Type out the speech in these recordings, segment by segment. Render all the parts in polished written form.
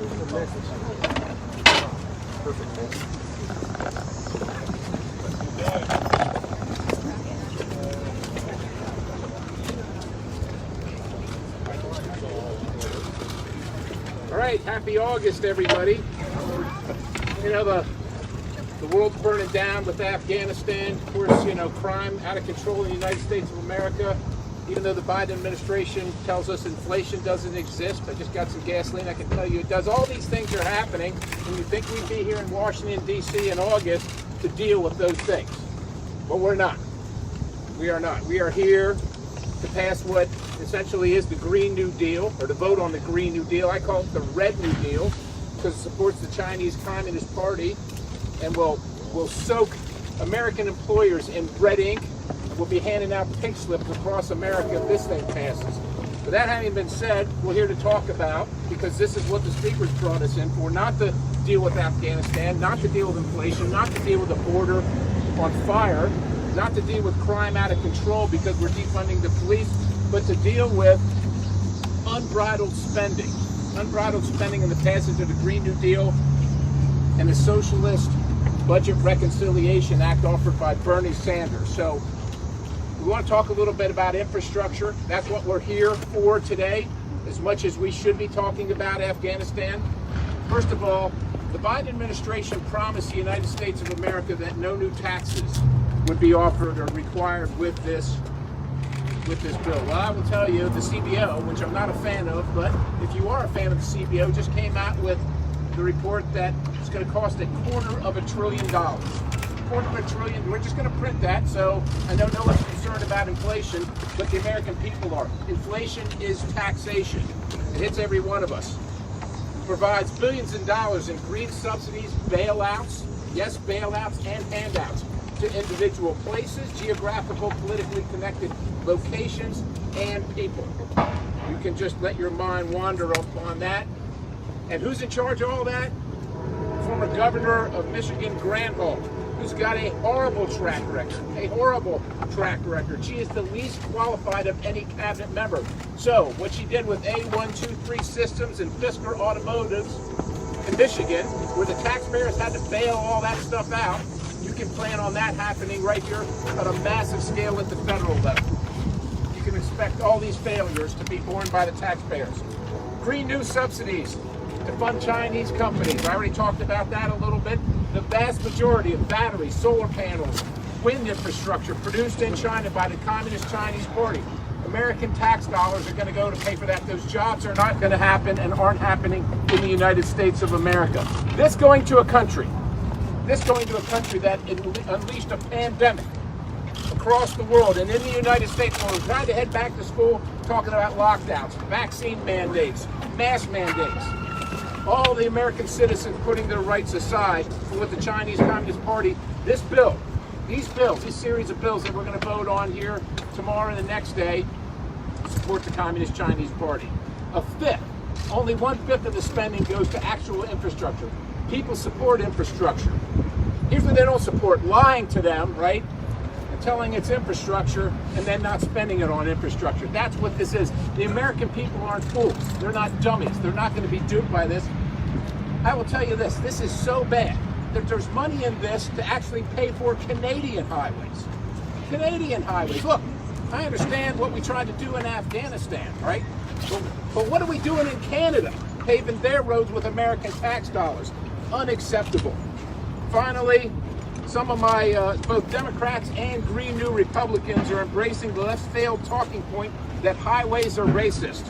All right, happy August, everybody. You know, the world's burning down with Afghanistan. Of course, you know, crime out of control in the United States of America. Even though the Biden administration tells us inflation doesn't exist, I just got some gasoline, I can tell you it does. All these things are happening, and you think we'd be here in Washington, D.C. in August to deal with those things. But we're not. We are not. We are here to pass what essentially is the Green New Deal, or to vote on the Green New Deal. I call it the Red New Deal because it supports the Chinese Communist Party and will soak American employers in red ink. We'll be handing out pink slips across America if this thing passes. But that having been said, we're here to talk about, because this is what the speakers brought us in for, not to deal with Afghanistan, not to deal with inflation, not to deal with the border on fire, not to deal with crime out of control because we're defunding the police, but to deal with unbridled spending. Unbridled spending in the passage of the Green New Deal and the Socialist Budget Reconciliation Act offered by Bernie Sanders. So we want to talk a little bit about infrastructure. That's what we're here for today, as much as we should be talking about Afghanistan. First of all, the Biden administration promised the United States of America that no new taxes would be offered or required with this bill. Well, I will tell you, the CBO, which I'm not a fan of, but if you are a fan of the CBO, just came out with the report that it's going to cost $250 billion. $250 billion. We're just going to print that, so I know no one's concerned about inflation, but the American people are. Inflation is taxation. It hits every one of us. It provides billions of dollars in green subsidies, bailouts, yes, bailouts and handouts to individual places, geographical, politically connected locations, and people. You can just let your mind wander upon that. And who's in charge of all that? Former Governor of Michigan, Granholm, who's got a horrible track record. She is the least qualified of any cabinet member. So what she did with A123 Systems and Fiscal Automotives in Michigan, where the taxpayers had to bail all that stuff out, you can plan on that happening right here on a massive scale at the federal level. You can expect all these failures to be borne by the taxpayers. Green new subsidies to fund Chinese companies. I already talked about that a little bit. The vast majority of batteries, solar panels, wind infrastructure produced in China by the Communist Chinese Party. American tax dollars are going to go to pay for that. Those jobs are not going to happen and aren't happening in the United States of America. This going to a country that unleashed a pandemic across the world, and in the United States, when we're trying to head back to school, talking about lockdowns, vaccine mandates, mask mandates. All the American citizens putting their rights aside for what the Chinese Communist Party, this bill, these series of bills that we're going to vote on here tomorrow and the next day, support the Communist Chinese Party. Only 1/5 of the spending goes to actual infrastructure. People support infrastructure. Here's what they don't support: lying to them, right? And telling it's infrastructure and then not spending it on infrastructure. That's what this is. The American people aren't fools. They're not dummies. They're not going to be duped by this. I will tell you this is so bad that there's money in this to actually pay for Canadian highways. Canadian highways. Look, I understand what we tried to do in Afghanistan, right? But what are we doing in Canada? Paving their roads with American tax dollars. Unacceptable. Finally, some of my both Democrats and Green New Republicans are embracing the left's failed talking point that highways are racist,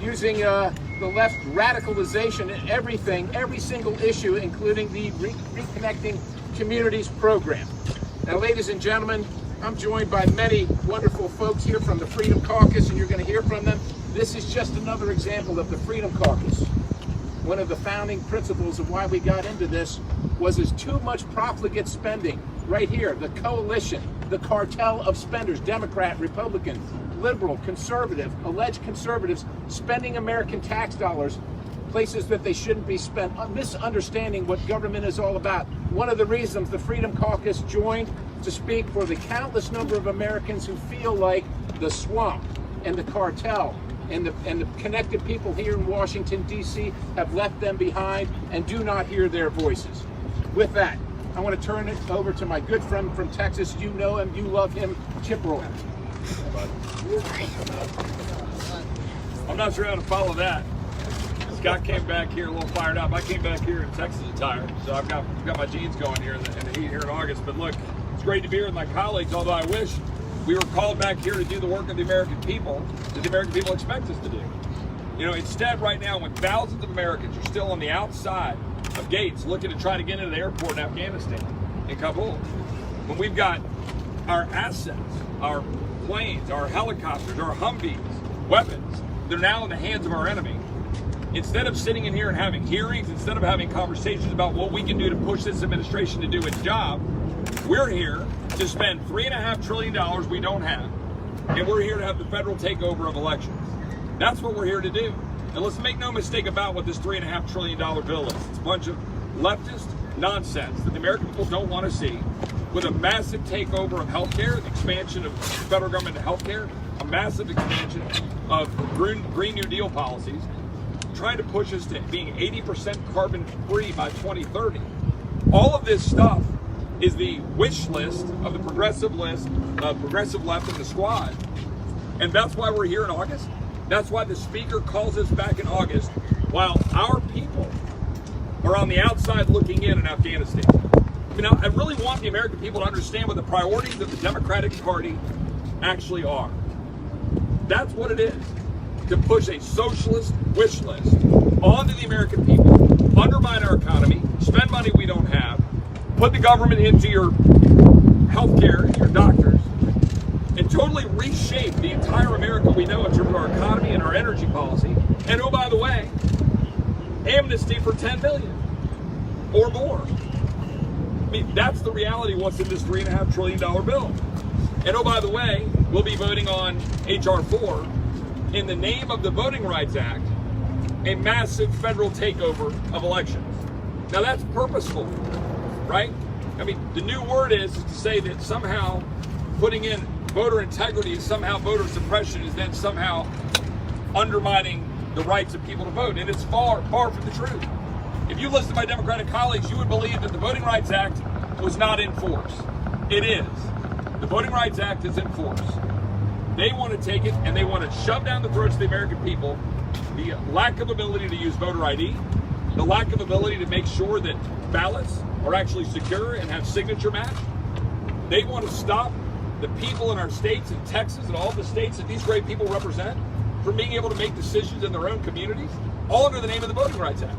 using the left radicalization in everything, every single issue, including the Reconnecting Communities program. Now, ladies and gentlemen, I'm joined by many wonderful folks here from the Freedom Caucus, and you're going to hear from them. This is just another example of the Freedom Caucus. One of the founding principles of why we got into this was too much profligate spending. Right here, the coalition, the cartel of spenders, Democrat, Republican, liberal, conservative, alleged conservatives, spending American tax dollars places that they shouldn't be spent, misunderstanding what government is all about. One of the reasons the Freedom Caucus joined to speak for the countless number of Americans who feel like the swamp and the cartel and the connected people here in Washington, D.C. have left them behind and do not hear their voices. With that, I want to turn it over to my good friend from Texas. You know him, you love him, Chip Roy. I'm not sure how to follow that. Scott came back here a little fired up. I came back here in Texas attire, so I've got my jeans going here in the heat here in August. But look, it's great to be here with my colleagues, although I wish we were called back here to do the work of the American people that the American people expect us to do. You know, instead right now, when thousands of Americans are still on the outside of gates looking to try to get into the airport in Afghanistan, in Kabul, when we've got our assets, our planes, our helicopters, our Humvees, weapons, they're now in the hands of our enemy. Instead of sitting in here and having hearings, instead of having conversations about what we can do to push this administration to do its job, we're here to spend $3.5 trillion we don't have, and we're here to have the federal takeover of elections. That's what we're here to do. And let's make no mistake about what this $3.5 trillion bill is. It's a bunch of leftist nonsense that the American people don't want to see, with a massive takeover of healthcare, the expansion of the federal government to healthcare, a massive expansion of Green New Deal policies, trying to push us to being 80% carbon free by 2030. All of this stuff is the wish list of the progressive left and the squad. And that's why we're here in August. That's why the speaker calls us back in August while our people are on the outside looking in Afghanistan. You know, I really want the American people to understand what the priorities of the Democratic Party actually are. That's what it is. To push a socialist wish list onto the American people, undermine our economy, spend money we don't have, put the government into your health care, your doctors, and totally reshape the entire America we know in terms of our economy and our energy policy. And oh, by the way, amnesty for 10 billion or more. I mean, that's the reality of what's in this $3.5 trillion bill. And oh, by the way, we'll be voting on H.R. 4 in the name of the Voting Rights Act, a massive federal takeover of elections. Now that's purposeful, right? I mean, the new word is to say that somehow putting in voter integrity is somehow voter suppression is then somehow undermining the rights of people to vote. And it's far, far from the truth. If you listen to my Democratic colleagues, you would believe that the Voting Rights Act was not in force. It is. The Voting Rights Act is in force. They want to take it and they want to shove down the throats of the American people the lack of ability to use voter ID, the lack of ability to make sure that ballots are actually secure and have signature match. They want to stop the people in our states, in Texas and all the states that these great people represent, from being able to make decisions in their own communities, all under the name of the Voting Rights Act.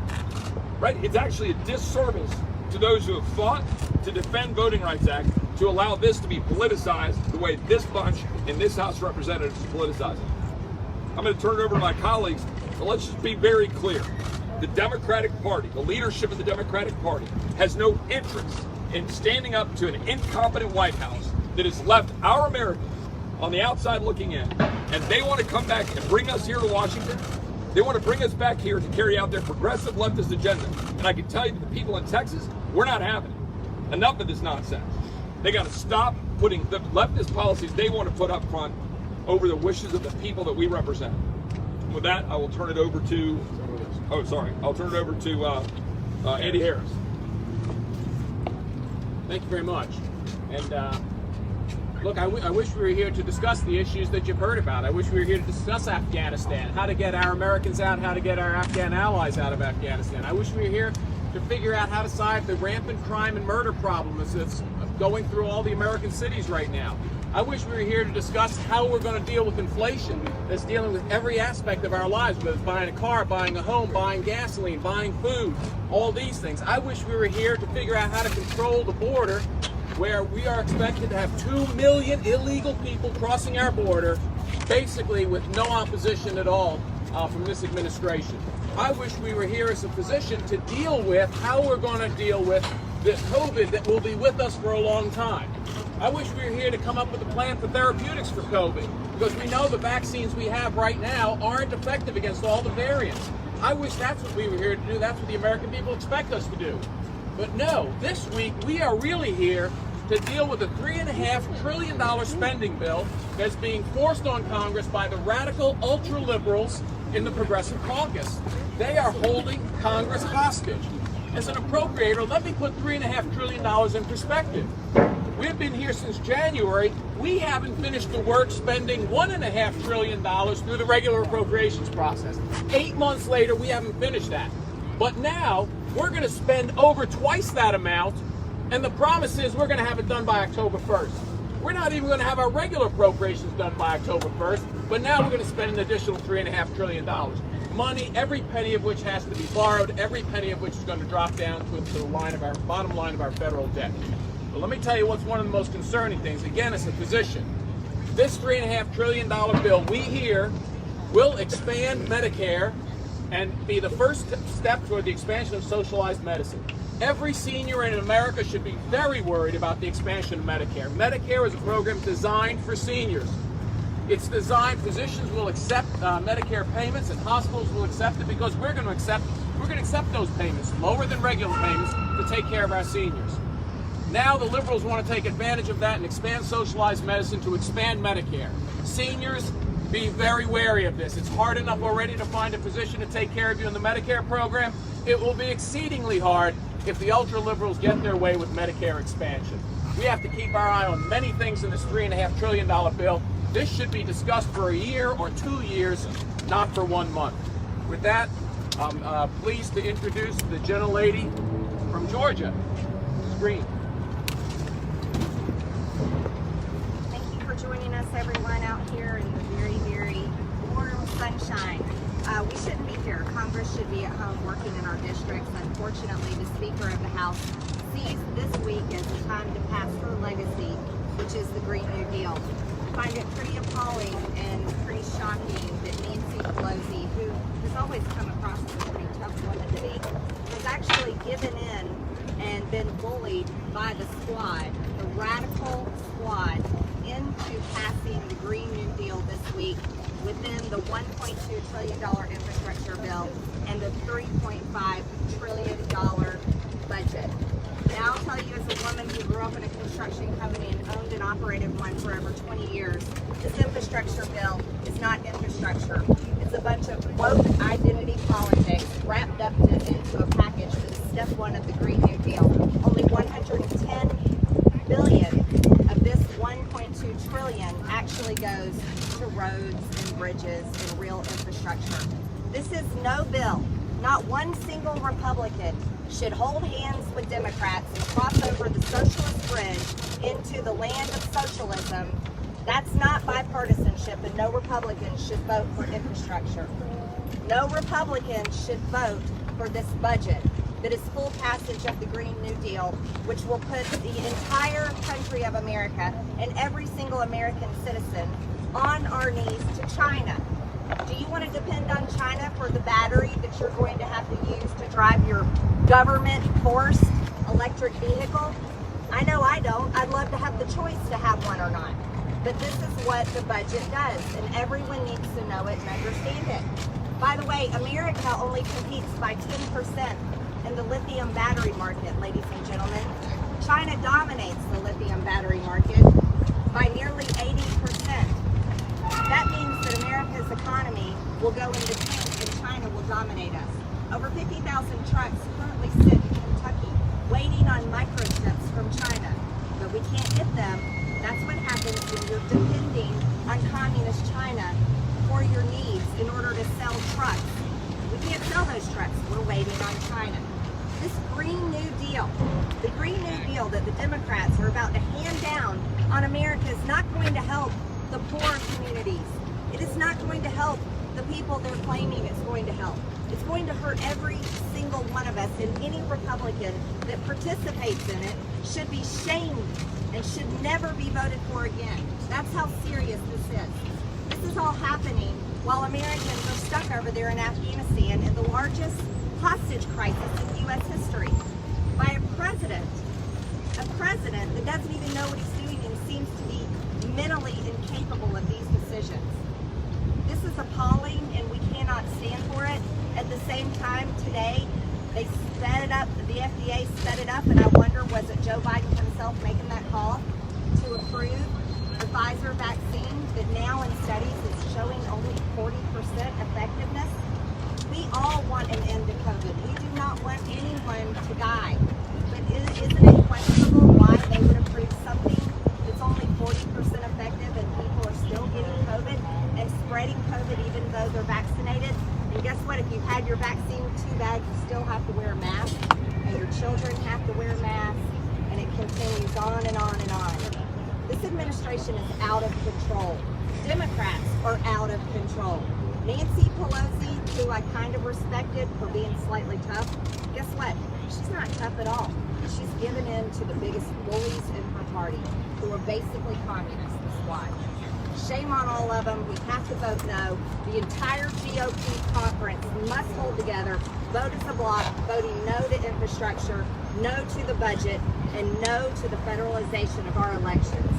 Right? It's actually a disservice to those who have fought to defend Voting Rights Act to allow this to be politicized the way this bunch in this House of Representatives is politicizing. I'm going to turn it over to my colleagues, but let's just be very clear. The Democratic Party, the leadership of the Democratic Party, has no interest in standing up to an incompetent White House that has left our Americans on the outside looking in, and they want to come back and bring us here to Washington. They want to bring us back here to carry out their progressive leftist agenda. And I can tell you that the people in Texas, we're not having it. Enough of this nonsense. They got to stop putting the leftist policies they want to put up front over the wishes of the people that we represent. With that, I will turn it over to, I'll turn it over to Andy Harris. Thank you very much. And look, I wish we were here to discuss the issues that you've heard about. I wish we were here to discuss Afghanistan, how to get our Americans out, how to get our Afghan allies out of Afghanistan. I wish we were here to figure out how to solve the rampant crime and murder problem that's going through all the American cities right now. I wish we were here to discuss how we're going to deal with inflation that's dealing with every aspect of our lives, whether it's buying a car, buying a home, buying gasoline, buying food, all these things. I wish we were here to figure out how to control the border, where we are expected to have 2 million illegal people crossing our border, basically with no opposition at all from this administration. I wish we were here as a position to deal with how we're going to deal with this COVID that will be with us for a long time. I wish we were here to come up with a plan for therapeutics for COVID, because we know the vaccines we have right now aren't effective against all the variants. I wish that's what we were here to do. That's what the American people expect us to do. But no, this week we are really here to deal with the $3.5 trillion spending bill that's being forced on Congress by the radical ultra-liberals in the Progressive Caucus. They are holding Congress hostage. As an appropriator, let me put $3.5 trillion in perspective. We've been here since January. We haven't finished the work spending $1.5 trillion through the regular appropriations process. 8 months later, we haven't finished that. But now, we're going to spend over twice that amount, and the promise is we're going to have it done by October 1st. We're not even going to have our regular appropriations done by October 1st, but now we're going to spend an additional $3.5 trillion. Money, every penny of which has to be borrowed, every penny of which is going to drop down to the bottom line of our federal debt. But let me tell you what's one of the most concerning things. Again, it's a position. This $3.5 trillion bill, we hear, will expand Medicare and be the first step toward the expansion of socialized medicine. Every senior in America should be very worried about the expansion of Medicare. Medicare is a program designed for seniors. It's designed, physicians will accept Medicare payments and hospitals will accept it because we're going to accept those payments, lower than regular payments, to take care of our seniors. Now the liberals want to take advantage of that and expand socialized medicine to expand Medicare. Seniors, be very wary of this. It's hard enough already to find a physician to take care of you in the Medicare program. It will be exceedingly hard if the ultra-liberals get their way with Medicare expansion. We have to keep our eye on many things in this $3.5 trillion bill. This should be discussed for a year or 2 years, not for 1 month. With that, I'm pleased to introduce the gentlelady from Georgia, Ms. Green. Thank you for joining us, everyone, out here in the very, very warm sunshine. We shouldn't be here. Congress should be at home working in our districts. Unfortunately, the Speaker of the House sees this week as a time to pass her legacy, which is the Green New Deal. I find it pretty appalling and pretty shocking that Nancy Pelosi, who has always come across as a pretty tough woman to be, has actually given in and been bullied by the squad, the radical squad, into passing the Green New Deal this week within the $1.2 trillion infrastructure bill and the $3.5 trillion budget. Now, I'll tell you, as a woman who grew up in a construction company and owned and operated one for over 20 years, this infrastructure bill is not infrastructure. It's a bunch of woke identity politics wrapped up into a package that is step one of the Green New Deal. Only $110 billion of this $1.2 trillion actually goes to roads and bridges and real infrastructure. This is no bill. Not one single Republican should hold hands with Democrats and cross over the socialist bridge into the land of socialism. That's not bipartisanship, and no Republican should vote for infrastructure. No Republican should vote for this budget that is full passage of the Green New Deal, which will put the entire country of America and every single American citizen on our knees to China. Do you want to depend on China for the battery that you're going to have to use to drive your government-forced electric vehicle? I know I don't. I'd love to have the choice to have one or not. But this is what the budget does, and everyone needs to know it and understand it. By the way, America only competes by 10% in the lithium battery market, ladies and gentlemen. China dominates the lithium battery market by nearly 80%. That means that America's economy will go in the tank and China will dominate us. Over 50,000 trucks currently sit in Kentucky waiting on microchips from China, but we can't get them. That's what happens when you're depending on communist China for your needs in order to sell trucks. We can't sell those trucks. We're waiting on China. This Green New Deal, the Green New Deal that the Democrats are about to hand down on America is not going to help the poor communities. It is not going to help the people they're claiming it's going to help. It's going to hurt every single one of us, and any Republican that participates in it should be shamed and should never be voted for again. That's how serious this is. This is all happening while Americans are stuck over there in Afghanistan in the largest hostage crisis in U.S. history by a president that doesn't even know what he's doing and seems to be mentally incapable of these decisions. This is appalling, and we cannot stand for it. At the same time, today, they sped it up, the FDA sped it up, and I wonder, was it Joe Biden himself myself making that call to approve the Pfizer vaccine that now in studies is showing only 40% effectiveness. We all want an end to COVID. We do not want anyone to die. But isn't it questionable why they would approve something that's only 40% effective and people are still getting COVID and spreading COVID even though they're vaccinated? And guess what? If you've had your vaccine, too bad, you still have to wear a mask, and your children have to wear masks, and it continues on and on and on. This administration is out of control. Democrats are out of control. Nancy Pelosi, who I kind of respected for being slightly tough, guess what? She's not tough at all. She's given in to the biggest bullies in her party, who are basically communists. That's why. Shame on all of them. We have to vote no. The entire GOP conference must hold together, vote as a block, voting no to infrastructure, no to the budget, and no to the federalization of our elections.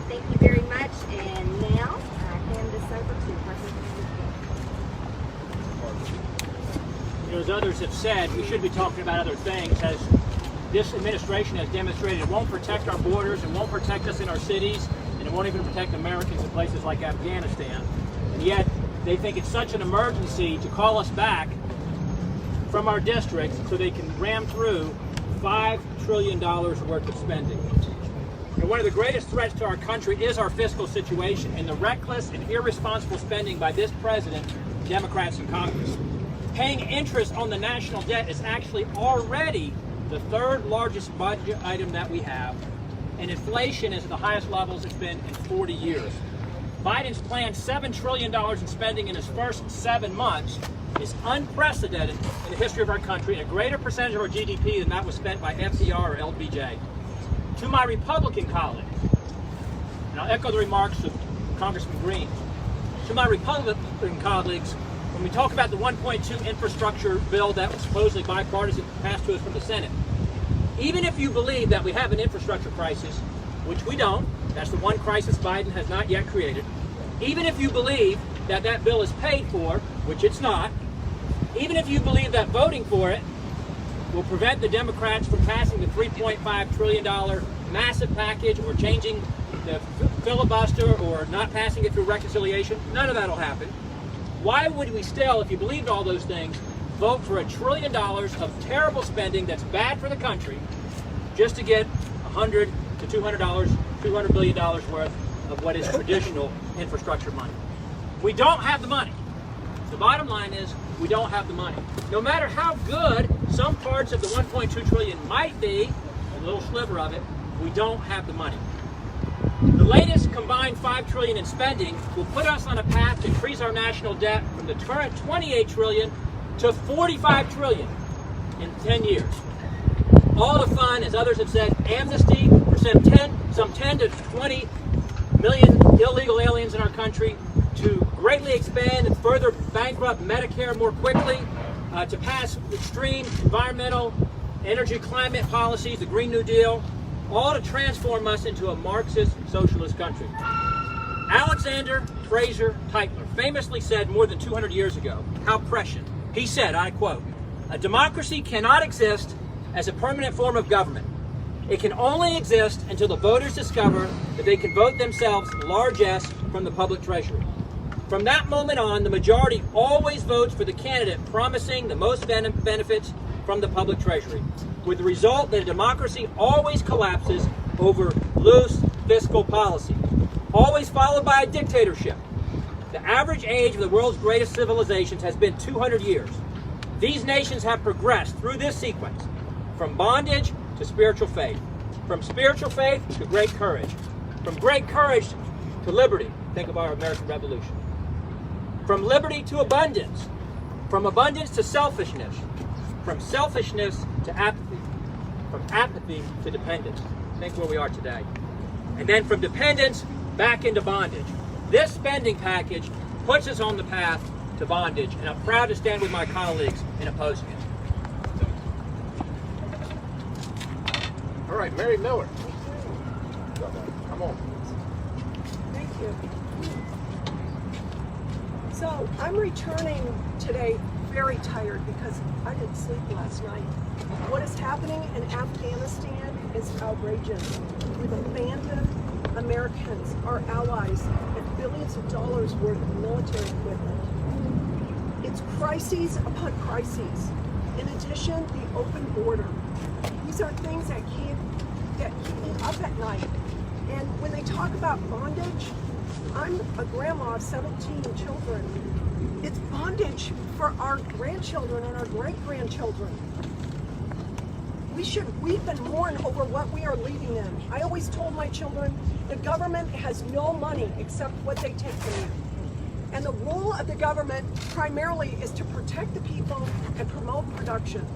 Thank you very much. And now I hand this over to President. As others have said, we should be talking about other things, as this administration has demonstrated it won't protect our borders, it won't protect us in our cities, and it won't even protect Americans in places like Afghanistan. And yet, they think it's such an emergency to call us back from our districts so they can ram through $5 trillion worth of spending. And one of the greatest threats to our country is our fiscal situation and the reckless and irresponsible spending by this president, Democrats in Congress. Paying interest on the national debt is actually already the third largest budget item that we have, and inflation is at the highest levels it's been in 40 years. Biden's planned $7 trillion in spending in his first 7 months is unprecedented in the history of our country, and a greater percentage of our GDP than that was spent by FDR or LBJ. To my Republican colleagues, and I'll echo the remarks of Congressman Green, to my Republican colleagues, when we talk about the 1.2 infrastructure bill that was supposedly bipartisan passed to us from the Senate, even if you believe that we have an infrastructure crisis, which we don't, that's the one crisis Biden has not yet created, even if you believe that that bill is paid for, which it's not, even if you believe that voting for it will prevent the Democrats from passing the $3.5 trillion massive package or changing the filibuster or not passing it through reconciliation, none of that will happen. Why would we still, if you believed all those things, vote for $1 trillion of terrible spending that's bad for the country just to get $100 to $200 billion worth of what is traditional infrastructure money? We don't have the money. The bottom line is we don't have the money. No matter how good some parts of the 1.2 trillion might be, a little sliver of it, we don't have the money. The latest combined $5 trillion in spending will put us on a path to increase our national debt from the current $28 trillion to $45 trillion in 10 years. All to fund, as others have said, amnesty for some 10 to 20 million illegal aliens in our country, to greatly expand and further bankrupt Medicare more quickly, to pass extreme environmental, energy, climate policies, the Green New Deal, all to transform us into a Marxist socialist country. Alexander Fraser Tytler famously said more than 200 years ago, how prescient. He said, I quote, "A democracy cannot exist as a permanent form of government. It can only exist until the voters discover that they can vote themselves largesse from the public treasury. From that moment on, the majority always votes for the candidate promising the most benefits from the public treasury, with the result that a democracy always collapses over loose fiscal policy, always followed by a dictatorship. The average age of the world's greatest civilizations has been 200 years. These nations have progressed through this sequence, from bondage to spiritual faith, from spiritual faith to great courage, from great courage to liberty. Think of our American Revolution. From liberty to abundance, from abundance to selfishness, from selfishness to apathy, from apathy to dependence. Think where we are today. And then from dependence back into bondage. This spending package puts us on the path to bondage, and I'm proud to stand with my colleagues in opposing it. All right, Mary Miller. Come on. Thank you. So I'm returning today very tired because I didn't sleep last night. What is happening in Afghanistan is outrageous. We've abandoned Americans, our allies, and billions of dollars worth of military equipment. It's crises upon crises. In addition, the open border. These are things that keep me up at night. And when they talk about bondage, I'm a grandma of 17 children. It's bondage for our grandchildren and our great-grandchildren. We should weep and mourn over what we are leaving them. I always told my children, the government has no money except what they take from you. And the role of the government primarily is to protect the people and promote production.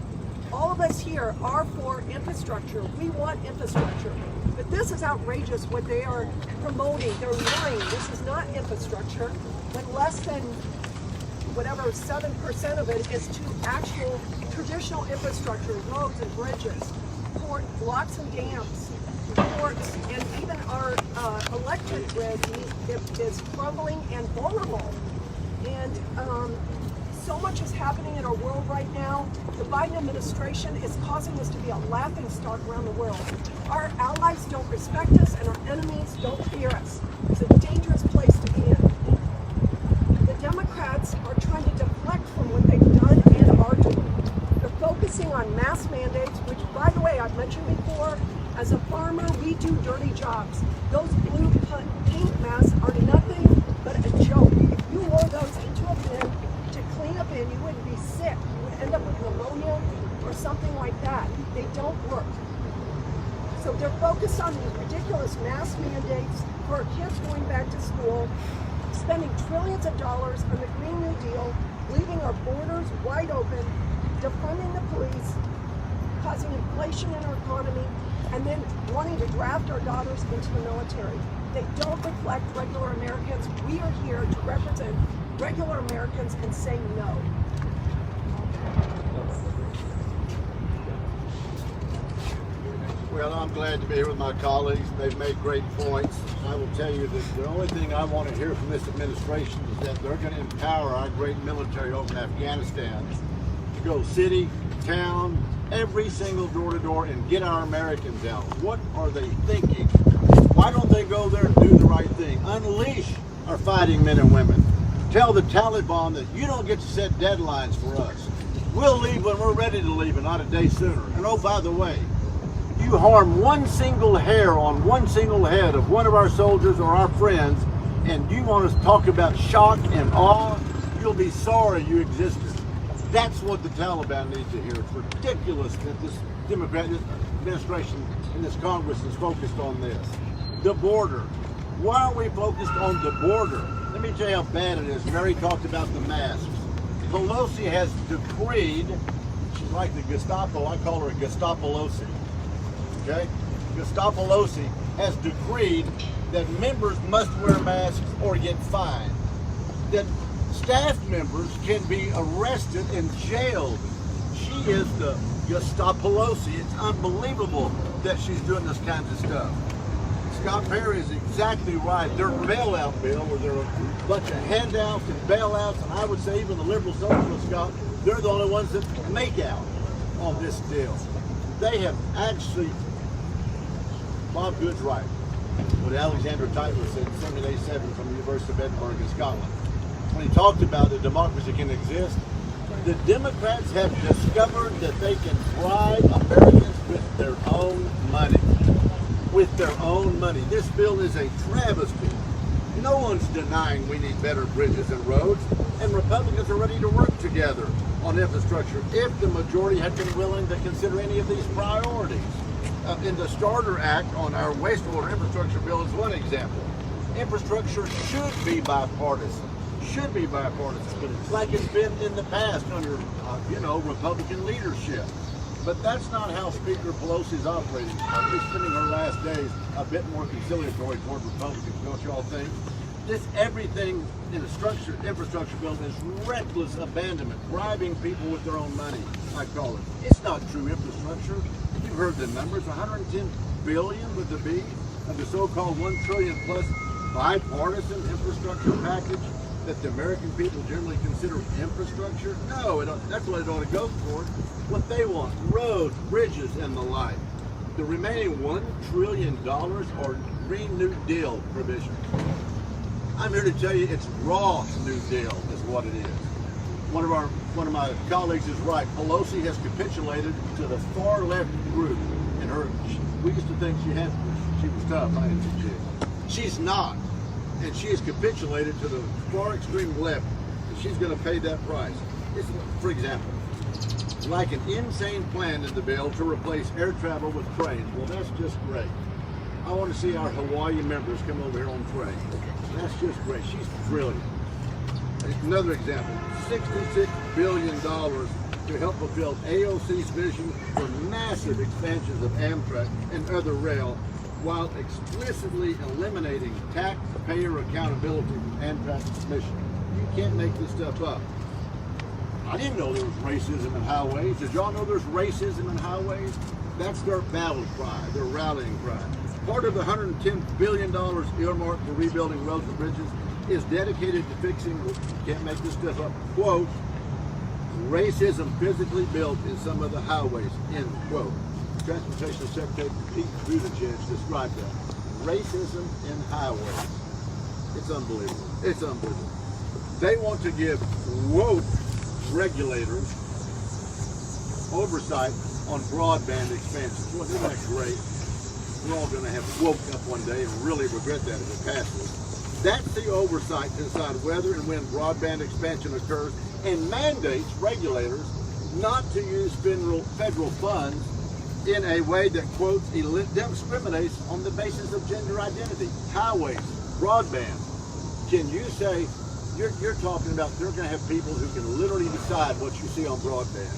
All of us here are for infrastructure. We want infrastructure. But this is outrageous what they are promoting. They're lying. This is not infrastructure. When less than whatever 7% of it is to actual traditional infrastructure, roads and bridges, port, locks and dams, ports, and even our electric grid is crumbling and vulnerable. And so much is happening in our world right now. The Biden administration is causing us to be a laughingstock around the world. Our allies don't respect us and our enemies don't fear us. It's a dangerous place to be in. The Democrats are trying to deflect from what they've done and are doing. They're focusing on mask mandates, which, by the way, I've mentioned before, as a farmer, we do dirty jobs. Those blue paint masks are nothing but a joke. If you wore those into a bin to clean up in, you would be sick. You would end up with pneumonia or something like that. They don't work. So they're focused on these ridiculous mask mandates for our kids going back to school, spending trillions of dollars on the Green New Deal, leaving our borders wide open, defunding the police, causing inflation in our economy, and then wanting to draft our daughters into the military. They don't reflect regular Americans. We are here to represent regular Americans and say no. Well, I'm glad to be here with my colleagues. They've made great points. I will tell you that the only thing I want to hear from this administration is that they're going to empower our great military over in Afghanistan to go city, town, every single door to door and get our Americans out. What are they thinking? Why don't they go there and do the right thing? Unleash our fighting men and women. Tell the Taliban that you don't get to set deadlines for us. We'll leave when we're ready to leave and not a day sooner. And oh, by the way, you harm one single hair on one single head of one of our soldiers or our friends, and you want us to talk about shock and awe, you'll be sorry you existed. That's what the Taliban needs to hear. It's ridiculous that this Democrat administration and this Congress is focused on this. The border. Why are we focused on the border? Let me tell you how bad it is. Mary talked about the masks. Pelosi has decreed, she's like the Gestapo, I call her a Gestapolosi. Okay? Gestapolosi has decreed that members must wear masks or get fined. That staff members can be arrested and jailed. She is the Gestapolosi. It's unbelievable that she's doing this kind of stuff. Scott Perry is exactly right. Their bailout bill, where there are a bunch of handouts and bailouts, and I would say even the liberal socialists, Scott, they're the only ones that make out on this deal. They have actually, Bob Good's right. What Alexander Tytler said in 1787 from the University of Edinburgh in Scotland. When he talked about that democracy can exist, the Democrats have discovered that they can bribe Americans with their own money. With their own money. This bill is a travesty. No one's denying we need better bridges and roads, and Republicans are ready to work together on infrastructure if the majority had been willing to consider any of these priorities. In the Starter Act on our wastewater infrastructure bill is one example. Infrastructure should be bipartisan. Should be bipartisan, like it's been in the past under, Republican leadership. But that's not how Speaker Pelosi is operating. She's spending her last days a bit more conciliatory toward Republicans, don't you all think? Everything in the infrastructure bill is reckless abandonment, bribing people with their own money, I call it. It's not true infrastructure. You've heard the numbers, 110 billion with the B of the so-called 1 trillion plus bipartisan infrastructure package that the American people generally consider infrastructure. No, that's what it ought to go for. What they want, roads, bridges, and the like. The remaining $1 trillion are Green New Deal provisions. I'm here to tell you it's raw New Deal is what it is. One of my colleagues is right. Pelosi has capitulated to the far left group. And we used to think she was tough. I didn't think she is. She's not. And she has capitulated to the far extreme left. And she's going to pay that price. For example, like an insane plan in the bill to replace air travel with trains. Well, that's just great. I want to see our Hawaii members come over here on trains. That's just great. She's brilliant. Another example, $66 billion to help fulfill AOC's vision for massive expansions of Amtrak and other rail, while explicitly eliminating taxpayer accountability from Amtrak's mission. You can't make this stuff up. I didn't know there was racism in highways. Did y'all know there's racism in highways? That's their battle cry, their rallying cry. Part of the $110 billion earmarked for rebuilding roads and bridges is dedicated to fixing, you can't make this stuff up, quote, racism physically built in some of the highways, end quote. Transportation Secretary Pete Buttigieg described that. Racism in highways. It's unbelievable. It's unbelievable. They want to give woke regulators oversight on broadband expansion. Well, isn't that great? We're all going to have woke up one day and really regret that if it passes. That's the oversight to decide whether and when broadband expansion occurs and mandates regulators not to use federal funds in a way that, quote, discriminates on the basis of gender identity. Highways, broadband. Can you say, you're talking about they're going to have people who can literally decide what you see on broadband.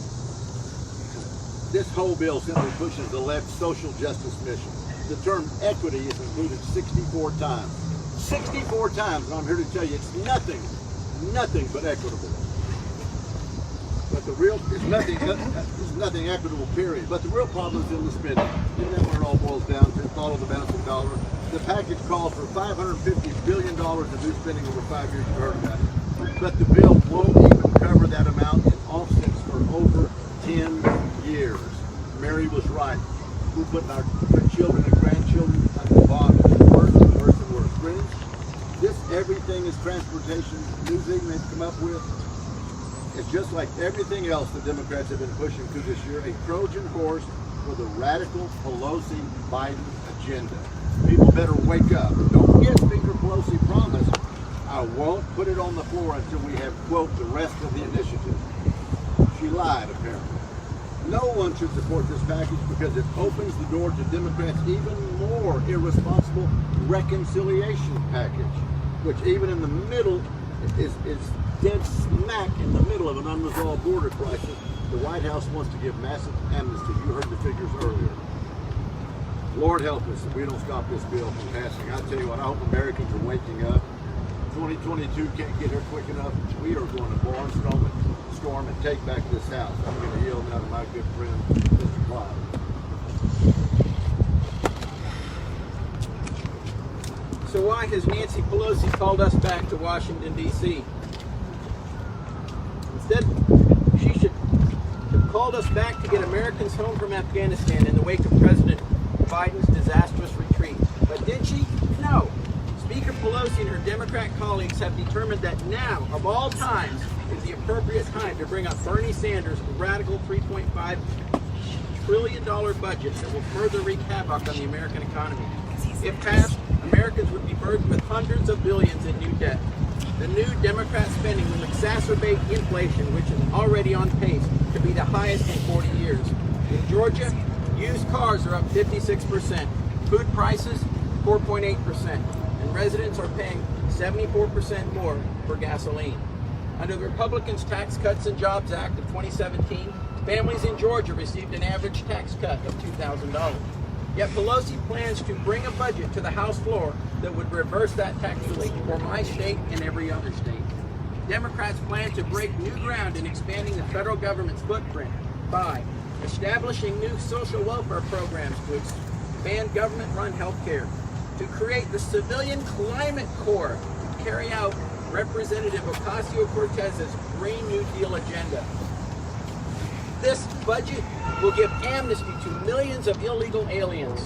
This whole bill simply pushes the left's social justice mission. The term equity is included 64 times. 64 times, and I'm here to tell you it's nothing but equitable. But it's nothing equitable, period. But the real problem is in the spending. Isn't that what it all boils down to? Follow the bouncing dollar. The package calls for $550 billion in new spending over 5 years. You heard about it. But the bill won't even cover that amount in offsets for over 10 years. Mary was right. We're putting our children and grandchildren at the bottom. Worse and worse and worse. Friends, everything is transportation. New thing they've come up with. It's just like everything else the Democrats have been pushing through this year, a Trojan horse for the radical Pelosi-Biden agenda. People better wake up. Don't forget Speaker Pelosi promised, I won't put it on the floor until we have, quote, the rest of the initiative. She lied, apparently. No one should support this package because it opens the door to Democrats' even more irresponsible reconciliation package, which even in the middle is dead smack in the middle of an unresolved border crisis. The White House wants to give massive amnesty. You heard the figures earlier. Lord help us if we don't stop this bill from passing. I tell you what, I hope Americans are waking up. 2022 can't get here quick enough. We are going to barnstorm and take back this house. I'm going to yield now to my good friend, Mr. Clyde. So why has Nancy Pelosi called us back to Washington, D.C.? Instead, she should have called us back to get Americans home from Afghanistan in the wake of President Biden's disastrous retreat. But did she? No. Speaker Pelosi and her Democrat colleagues have determined that now, of all times, is the appropriate time to bring up Bernie Sanders' radical $3.5 trillion budget that will further wreak havoc on the American economy. If passed, Americans would be burdened with hundreds of billions in new debt. The new Democrat spending will exacerbate inflation, which is already on pace to be the highest in 40 years. In Georgia, used cars are up 56%, food prices 4.8%, and residents are paying 74% more for gasoline. Under the Republicans' Tax Cuts and Jobs Act of 2017, families in Georgia received an average tax cut of $2,000. Yet Pelosi plans to bring a budget to the House floor that would reverse that tax relief for my state and every other state. Democrats plan to break new ground in expanding the federal government's footprint by establishing new social welfare programs to expand government-run health care, to create the Civilian Climate Corps to carry out Representative Ocasio-Cortez's Green New Deal agenda, This budget will give amnesty to millions of illegal aliens.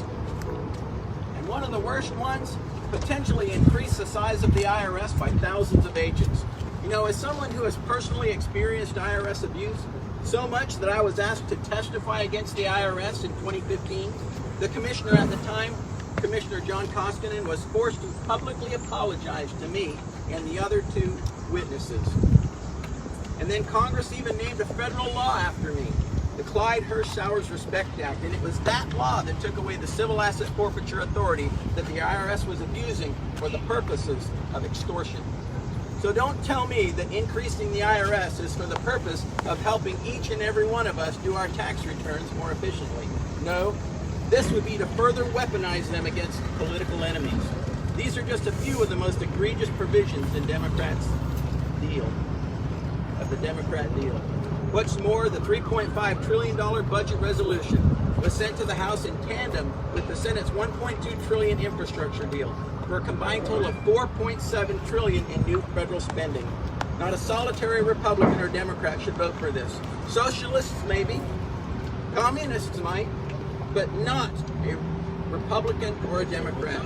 And one of the worst ones, potentially increase the size of the IRS by thousands of agents. You know, as someone who has personally experienced IRS abuse, so much that I was asked to testify against the IRS in 2015, the commissioner at the time, Commissioner John Koskinen, was forced to publicly apologize to me and the other two witnesses. And then Congress even named a federal law after me, the Clyde Hirsch-Sowers Respect Act, and it was that law that took away the civil asset forfeiture authority that the IRS was abusing for the purposes of extortion. So don't tell me that increasing the IRS is for the purpose of helping each and every one of us do our tax returns more efficiently. No, this would be to further weaponize them against political enemies. These are just a few of the most egregious provisions in the Democrat deal. What's more, the $3.5 trillion budget resolution was sent to the House in tandem with the Senate's $1.2 trillion infrastructure deal, for a combined total of $4.7 trillion in new federal spending. Not a solitary Republican or Democrat should vote for this. Socialists maybe, communists might, but not a Republican or a Democrat.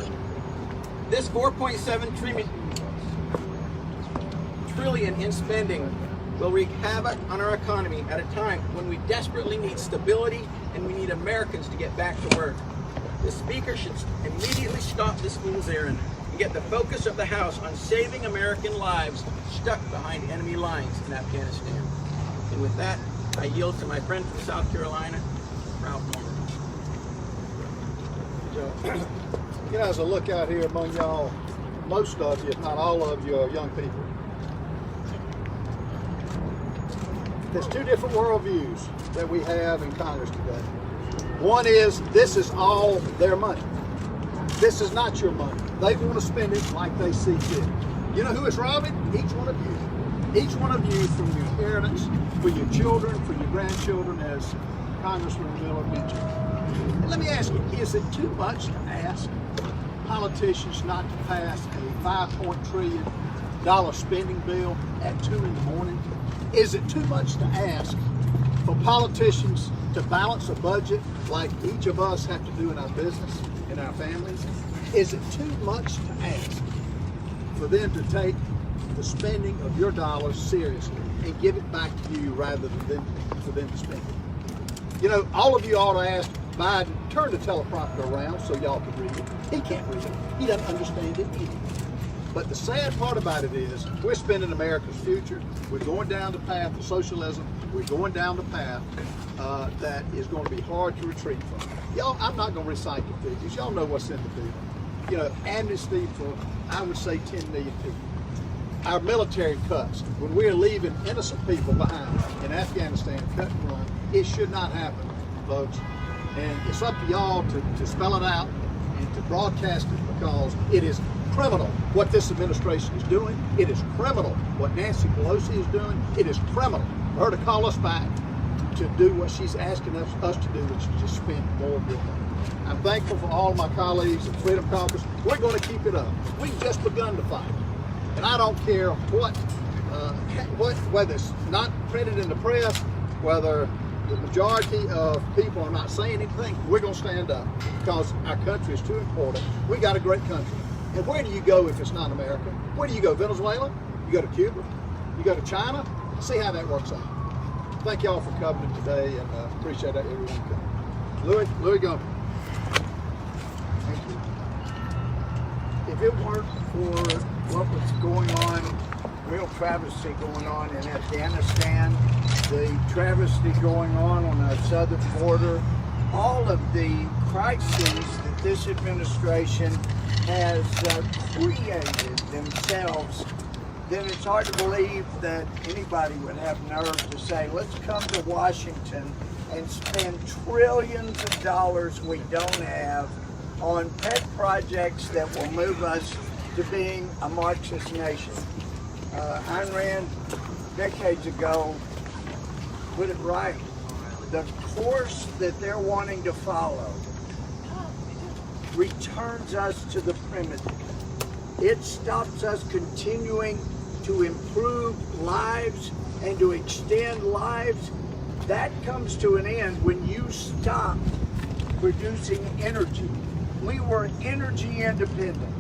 This $4.7 trillion in spending will wreak havoc on our economy at a time when we desperately need stability and we need Americans to get back to work. The Speaker should immediately stop this fool's errand and get the focus of the House on saving American lives stuck behind enemy lines in Afghanistan. And with that, I yield to my friend from South Carolina, Ralph Norman. You know, as I look out here among y'all, most of you, if not all of you, are young people. There's two different worldviews that we have in Congress today. One is, this is all their money. This is not your money. They want to spend it like they see fit. You know who is robbing? Each one of you. Each one of you, from your inheritance, for your children, for your grandchildren, as Congressman Miller mentioned. And let me ask you, is it too much to ask politicians not to pass a $5 trillion spending bill at 2 in the morning? Is it too much to ask for politicians to balance a budget like each of us have to do in our business, in our families? Is it too much to ask for them to take the spending of your dollars seriously and give it back to you rather than for them to spend it? You know, all of you ought to ask Biden, turn the teleprompter around so y'all can read it. He can't read it. He doesn't understand it either. But the sad part about it is, we're spending America's future. We're going down the path of socialism. We're going down the path that is going to be hard to retreat from. Y'all, I'm not going to recite the figures. Y'all know what's in the bill. You know, amnesty for, I would say, 10 million people. Our military cuts, when we're leaving innocent people behind in Afghanistan, cut and run, it should not happen, folks. And it's up to y'all to spell it out and to broadcast it, because it is criminal what this administration is doing. It is criminal what Nancy Pelosi is doing. It is criminal for her to call us back to do what she's asking us to do, which is just spend more of your money. I'm thankful for all of my colleagues at Freedom Caucus. We're going to keep it up. We've just begun to fight. And I don't care whether it's not printed in the press, whether the majority of people are not saying anything, we're going to stand up, because our country is too important. We got a great country. And where do you go if it's not America? Where do you go? Venezuela? You go to Cuba? You go to China? See how that works out. Thank y'all for coming today, and appreciate everyone coming. Louis Gump. Thank you. If it weren't for what was going on, real travesty going on in Afghanistan, the travesty going on our southern border, all of the crises that this administration has created themselves, then it's hard to believe that anybody would have nerve to say, let's come to Washington and spend trillions of dollars we don't have on pet projects that will move us to being a Marxist nation. Ayn Rand, decades ago, put it right. The course that they're wanting to follow returns us to the primitive. It stops us continuing to improve lives and to extend lives That comes to an end when you stop producing energy. We were energy independent.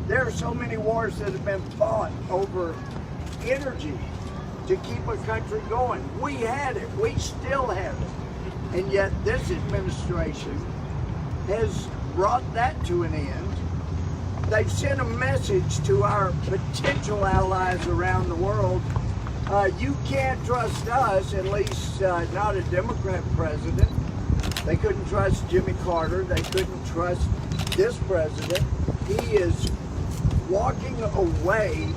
There are so many wars that have been fought over energy to keep a country going. We had it, we still have it. And yet this administration has brought that to an end. They've sent a message to our potential allies around the world. You can't trust us, at least not a Democrat president. They couldn't trust Jimmy Carter. They couldn't trust this president. He is walking away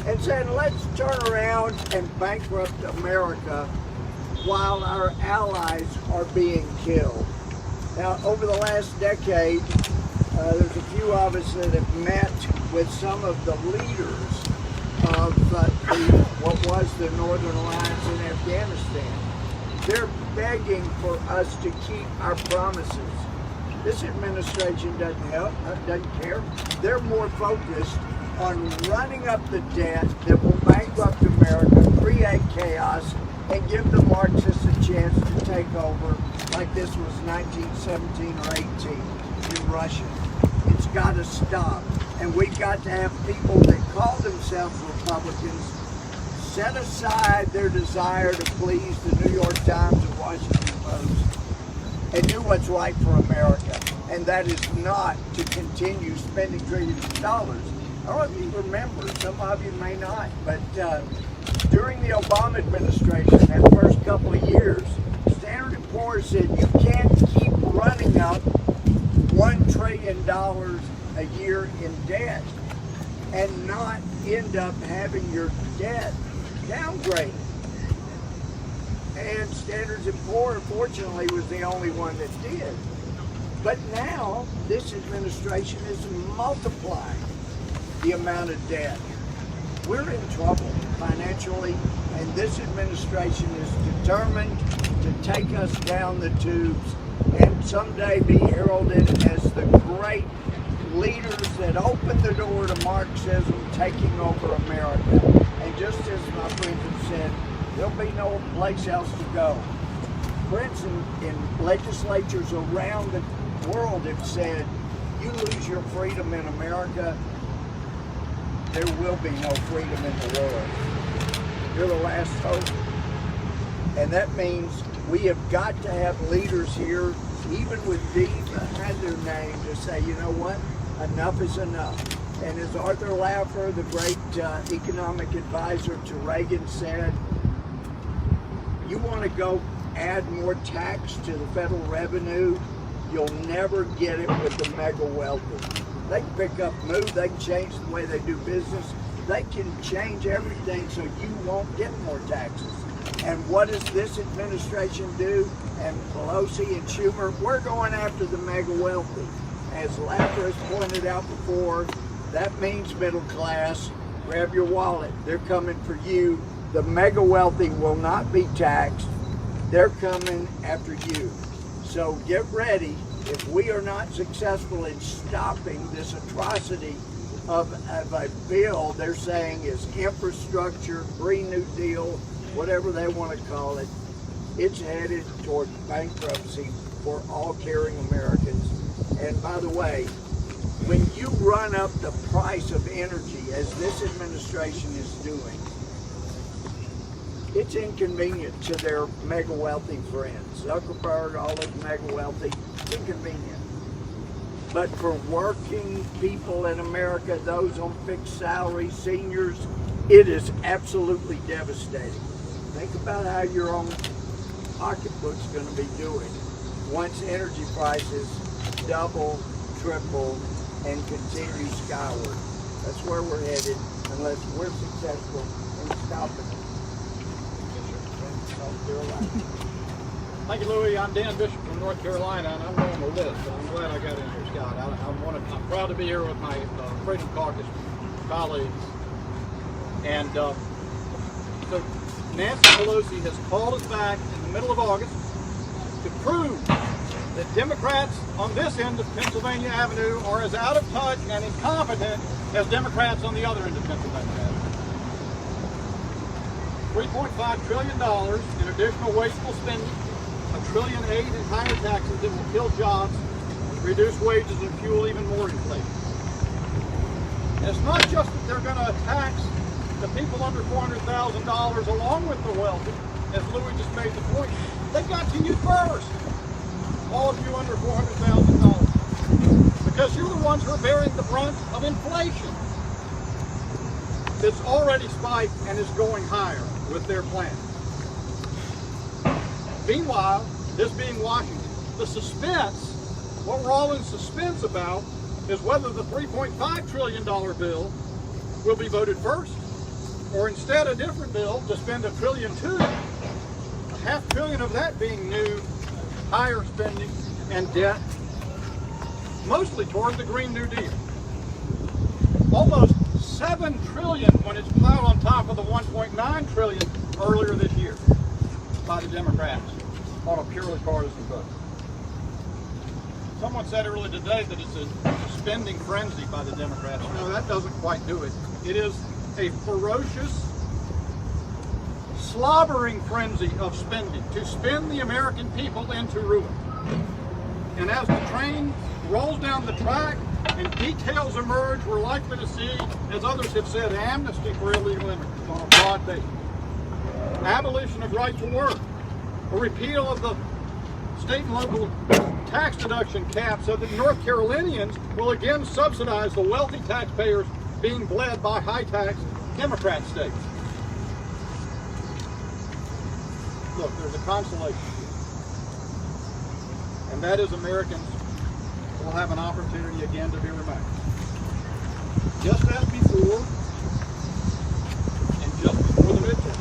and saying, let's turn around and bankrupt America while our allies are being killed. Now, over the last decade, there's a few of us that have met with some of the leaders of what was the Northern Alliance in Afghanistan. They're begging for us to keep our promises. This administration doesn't care. They're more focused on running up the debt that will bankrupt America, create chaos, and give the Marxists a chance to take over like this was 1917 or 18 in Russia. It's got to stop. And we've got to have people that call themselves Republicans set aside their desire to please the New York Times and Washington Post and do what's right for America. And that is not to continue spending trillions of dollars. I don't know if you remember, some of you may not, but during the Obama administration, that first couple of years, Standard & Poor's said you can't keep running up $1 trillion a year in debt and not end up having your debt downgraded. And Standard & Poor's, fortunately, was the only one that did. But now, this administration is multiplying the amount of debt. We're in trouble financially, and this administration is determined to take us down the tubes and someday be heralded as the great leaders that opened the door to Marxism taking over America. And just as my friend have said, there'll be no place else to go. Friends in legislatures around the world have said, you lose your freedom in America, there will be no freedom in the world. You're the last hope. And that means we have got to have leaders here, even with D behind their name, to say, you know what, enough is enough. And as Arthur Laffer, the great economic advisor to Reagan, said, you want to go add more tax to the federal revenue, you'll never get it with the mega wealthy. They can pick up, move, they can change the way they do business. They can change everything so you won't get more taxes. And what does this administration do? And Pelosi and Schumer, we're going after the mega wealthy. As Laffer has pointed out before, that means middle class. Grab your wallet. They're coming for you. The mega wealthy will not be taxed. They're coming after you. So get ready. If we are not successful in stopping this atrocity of a bill they're saying is infrastructure, Green New Deal, whatever they want to call it, it's headed toward bankruptcy for all caring Americans. And by the way, when you run up the price of energy, as this administration is doing, it's inconvenient to their mega wealthy friends. Zuckerberg, all those mega wealthy, it's inconvenient. But for working people in America, those on fixed salaries, seniors, it is absolutely devastating. Think about how your own pocketbook's going to be doing once energy prices double, triple, and continue skyward. That's where we're headed unless we're successful in stopping it. Thank you, Louis. I'm Dan Bishop from North Carolina, and I'm on the list, but I'm glad I got in here, Scott. I'm proud to be here with my Freedom Caucus colleagues. And so Nancy Pelosi has called us back in the middle of August to prove that Democrats on this end of Pennsylvania Avenue are as out of touch and incompetent as Democrats on the other end of Pennsylvania Avenue. $3.5 trillion in additional wasteful spending, $1.8 trillion in higher taxes that will kill jobs, reduce wages, and fuel even more inflation. And it's not just that they're going to tax the people under $400,000 along with the wealthy, as Louis just made the point. They got to you first, all of you under $400,000, because you're the ones who are bearing the brunt of inflation that's already spiked and is going higher with their plan. Meanwhile, this being Washington, the suspense, what we're all in suspense about, is whether the $3.5 trillion bill will be voted first, or instead a different bill to spend $1.2 trillion, $0.5 trillion of that being new, higher spending and debt, mostly toward the Green New Deal. Almost $7 trillion when it's piled on top of the $1.9 trillion earlier this year by the Democrats on a purely partisan vote. Someone said earlier today that it's a spending frenzy by the Democrats. No, that doesn't quite do it. It is a ferocious, slobbering frenzy of spending to spin the American people into ruin. And as the train rolls down the track and details emerge, we're likely to see, as others have said, amnesty for illegal immigrants on a broad basis, abolition of right to work, a repeal of the state and local tax deduction cap so that North Carolinians will again subsidize the wealthy taxpayers being bled by high-tax Democrat states. Look, there's a consolation, and that is Americans will have an opportunity again to be remembered. Just as before, and just before the midterm,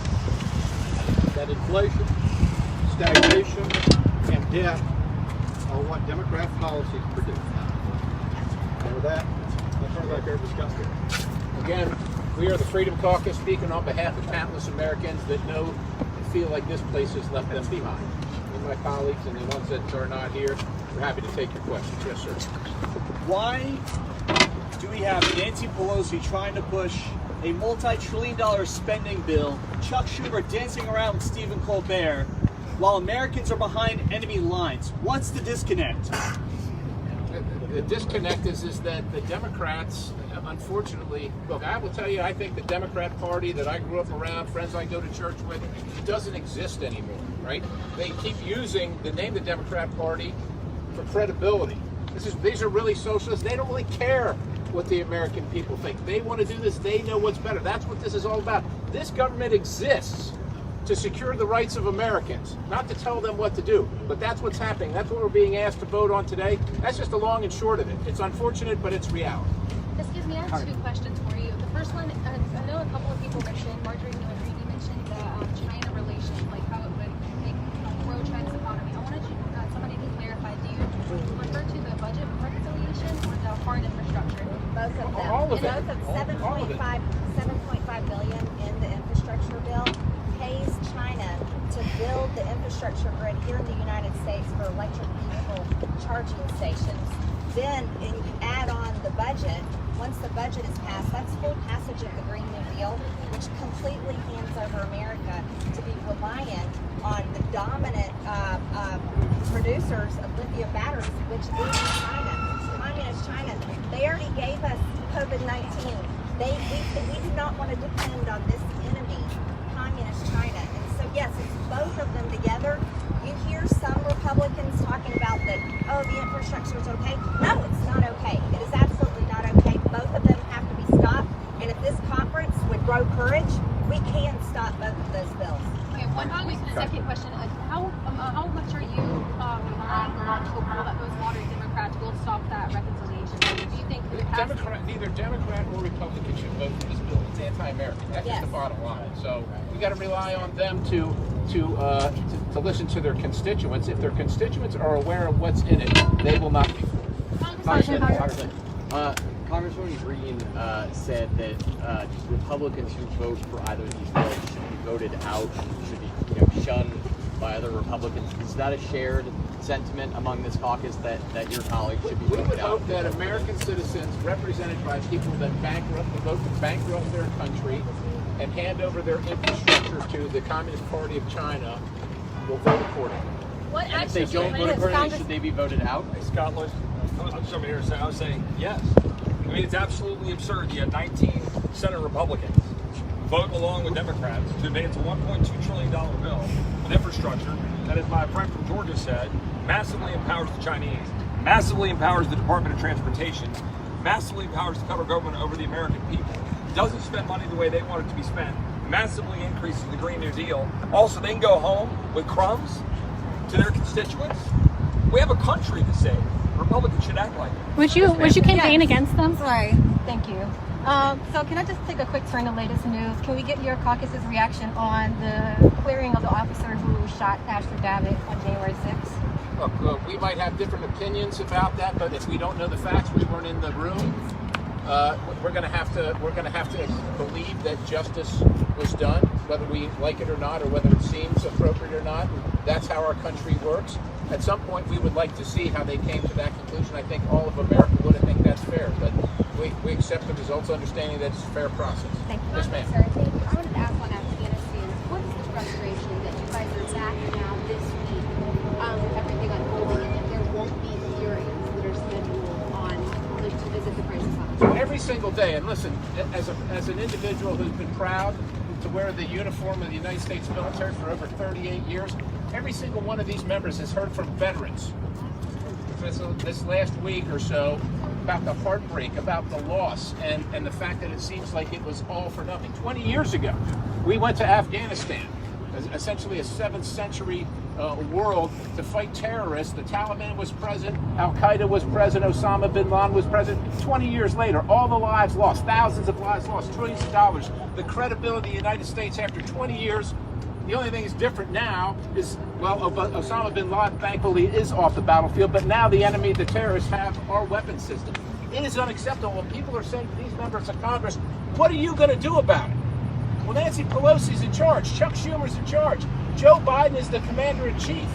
that inflation, stagnation, and debt are what Democrat policies produce. And with that, I'll turn it back over to Scott. Again, we are the Freedom Caucus, speaking on behalf of countless Americans that know and feel like this place has left them behind. And my colleagues and the ones that are not here, we're happy to take your questions. Yes, sir. Why do we have Nancy Pelosi trying to push a multi-trillion-dollar spending bill, Chuck Schumer dancing around with Stephen Colbert, while Americans are behind enemy lines? What's the disconnect? The disconnect is that the Democrats, unfortunately, look, I will tell you, I think the Democrat Party that I grew up around, friends I go to church with, doesn't exist anymore, right? They keep using the name the Democrat Party for credibility. These are really socialists. They don't really care what the American people think. They want to do this. They know what's better. That's what this is all about. This government exists to secure the rights of Americans, not to tell them what to do. But that's what's happening. That's what we're being asked to vote on today. That's just the long and short of it. It's unfortunate, but it's reality. Excuse me, I have two questions for you. The first one, I know a couple of people mentioned, Marjorie Taylor Greene, you mentioned the China relations, like how it would make grow China's economy. I wanted somebody to clarify, do you refer to the budget reconciliation or the hard infrastructure? Both of them. All of it. And both of All of it. 7.5 billion in the infrastructure bill pays China to build the infrastructure grid here in the United States for electric vehicle charging stations. Then, and you add on the budget. Once the budget is passed, that's full passage of the Green New Deal, which completely hands over America to be reliant on the dominant producers of lithium batteries, which is China. Communist China. They already gave us COVID-19. We do not want to depend on this enemy, Communist China. And so, yes, it's both of them together. You hear some Republicans talking about that, oh, the infrastructure is okay. No, it's not okay. It is absolutely not okay. Both of them have to be stopped. And if this conference would grow courage, we can stop both of those bills. Okay, second question. How much are you hopeful that those moderate Democrats will stop that reconciliation? Do you think Neither Democrat or Republican should vote for this bill. It's anti-American. That's just the bottom line. So we got to rely on them to listen to their constituents. If their constituents are aware of what's in it, they will not be Congresswoman Green said that Republicans who vote for either of these bills should be voted out, should be shunned by other Republicans. Is that a shared sentiment among this caucus that your colleagues should be voted out? We would hope that American citizens represented by people that vote to bankrupt their country and hand over their infrastructure to the Communist Party of China will vote accordingly. What And if they action don't vote accordingly, should they be voted out? Hey, Scott, look, I'm just over here to say, I was saying yes. I mean, it's absolutely absurd. You had 19 Senate Republicans vote along with Democrats to advance a $1.2 trillion bill with infrastructure that, as my friend from Georgia said, massively empowers the Chinese, massively empowers the Department of Transportation, massively empowers the federal government over the American people, doesn't spend money the way they want it to be spent, massively increases the Green New Deal. Also, they can go home with crumbs to their constituents. We have a country to save. Republicans should act like it. Would you campaign against them? Sorry, thank you. So can I just take a quick turn to latest news? Can we get your caucus's reaction on the clearing of the officer who shot Ashley Babbitt on January 6th? Look, we might have different opinions about that, but if we don't know the facts, we weren't in the room. We're going to have to believe that justice was done, whether we like it or not, or whether it seems appropriate or not. That's how our country works. At some point, we would like to see how they came to that conclusion. I think all of America would. I think that's fair, but we accept the results, understanding that it's a fair process. Thank you. Yes, ma'am. Sir, thank you. I wanted to ask on Afghanistan. What is the frustration that you guys are back now this week with everything unfolding, and that there won't be hearings that are scheduled on to visit the crisis office? So every single day, and listen, as an individual who's been proud to wear the uniform of the United States military for over 38 years, every single one of these members has heard from veterans this last week or so about the heartbreak, about the loss, and the fact that it seems like it was all for nothing. 20 years ago, we went to Afghanistan, essentially a 7th century world, to fight terrorists. The Taliban was present, Al-Qaeda was present, Osama bin Laden was present. 20 years later, all the lives lost, thousands of lives lost, trillions of dollars. The credibility of the United States after 20 years, the only thing that's different now is, well, Osama bin Laden thankfully is off the battlefield, but now the enemy, the terrorists, have our weapon system. It is unacceptable when people are saying to these members of Congress, what are you going to do about it? Well, Nancy Pelosi's in charge, Chuck Schumer's in charge, Joe Biden is the commander-in-chief.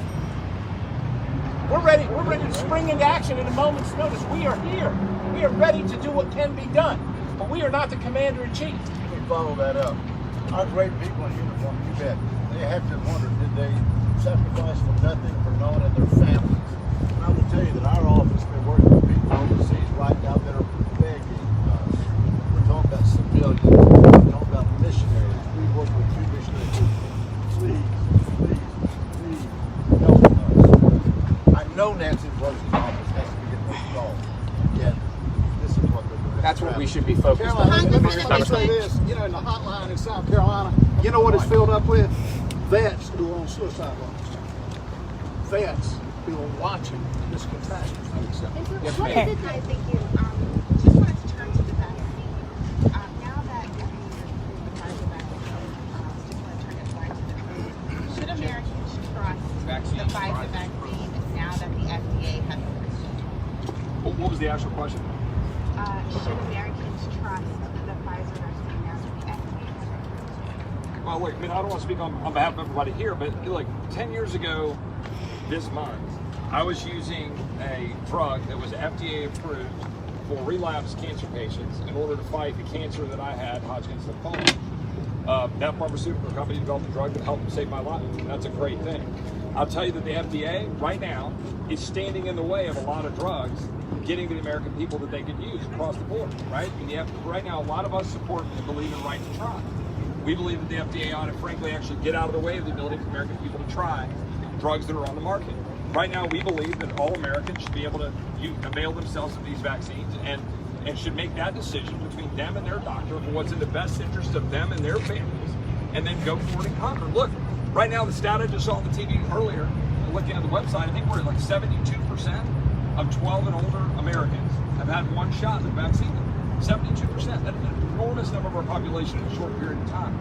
We're ready to spring into action at a moment's notice. We are here. We are ready to do what can be done, but we are not the commander-in-chief. Let me follow that up. Our great people in uniform, you bet, they have to wonder, did they sacrifice for nothing for knowing and their families? And I will tell you that our office has been working with people overseas right now that are begging us. We're talking about civilians. We're talking about missionaries. We work with 2 missionaries. Please help us. I know Nancy Pelosi's office has to get resolved. Yet, this is what they're doing. That's what we should be focused on. Carolina, let me say this. You know, in the hotline in South Carolina, you know what it's filled up with? Vets who are on suicide lines. Vets who are watching this catastrophe. And so Yes, what ma'am. is it that Thank you. Just wanted to turn to the vaccine. Now that the Pfizer vaccine, just want to turn it back to the truth. Should Americans trust the Pfizer vaccine now that the FDA has approved it? What was the actual question? Should Americans trust the Pfizer vaccine now that the FDA has approved it? Well, look, I mean, I don't want to speak on behalf of everybody here, but like 10 years ago this month, I was using a drug that was FDA approved for relapsed cancer patients in order to fight the cancer that I had, Hodgkin's lymphoma. That pharmaceutical company developed a drug that helped save my life. That's a great thing. I'll tell you that the FDA right now is standing in the way of a lot of drugs getting to the American people that they could use across the board, right? I mean, right now, a lot of us support and believe in right to try. We believe that the FDA ought to, frankly, actually get out of the way of the ability for American people to try drugs that are on the market. Right now, we believe that all Americans should be able to avail themselves of these vaccines and should make that decision between them and their doctor for what's in the best interest of them and their families, and then go forward and conquer. Look, right now, the stat I just saw on the TV earlier, looking at the website, I think we're at like 72% of 12 and older Americans have had one shot of the vaccine. 72%. That's an enormous number of our population in a short period of time.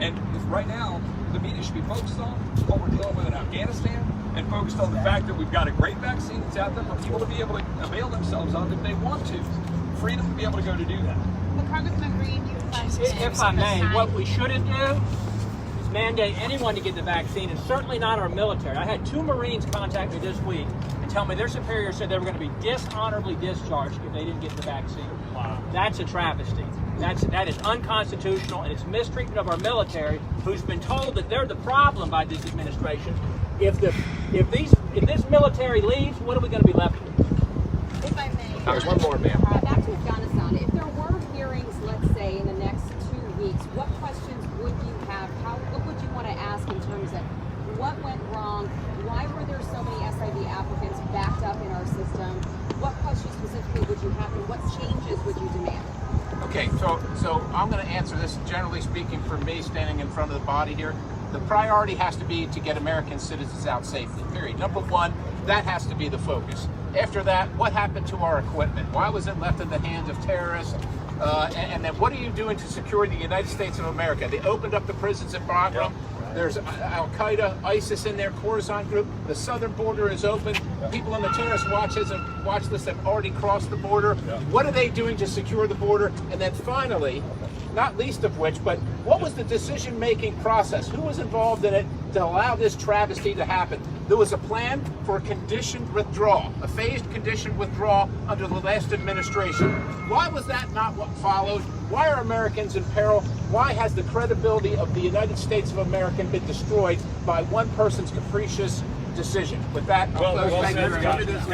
And right now, the media should be focused on what we're dealing with in Afghanistan and focused on the fact that we've got a great vaccine that's out there for people to be able to avail themselves of if they want to. Freedom to be able to go to do that. But Congressman Green, you If I may, what we shouldn't do is mandate anyone to get the vaccine, and certainly not our military. I had 2 Marines contact me this week and tell me their superior said they were going to be dishonorably discharged if they didn't get the vaccine. Wow. That's a travesty. That is unconstitutional, and it's mistreatment of our military, who's been told that they're the problem by this administration. If this military leaves, what are we going to be left with? If I may. There's one more, ma'am. Back to Afghanistan. If there were hearings, let's say, in the next 2 weeks, what questions would you have? What would you want to ask in terms of what went wrong? Why were there so many SIV applicants backed up in our system? What questions specifically would you have, and what changes would you demand? Okay, so I'm going to answer this, generally speaking, for me standing in front of the body here. The priority has to be to get American citizens out safely, period. Number one, that has to be the focus. After that, what happened to our equipment? Why was it left in the hands of terrorists? And then what are you doing to secure the United States of America? They opened up the prisons in Bagram. There's Al-Qaeda, ISIS in there, Khorasan group. The southern border is open. People on the terrorist watch list have already crossed the border. What are they doing to secure the border? And then finally, not least of which, but what was the decision-making process? Who was involved in it to allow this travesty to happen? There was a plan for a conditioned withdrawal, a phased conditioned withdrawal under the last administration. Why was that not what followed? Why are Americans in peril? Why has the credibility of the United States of America been destroyed by one person's capricious decision? With that, I'll close. Thank you very much.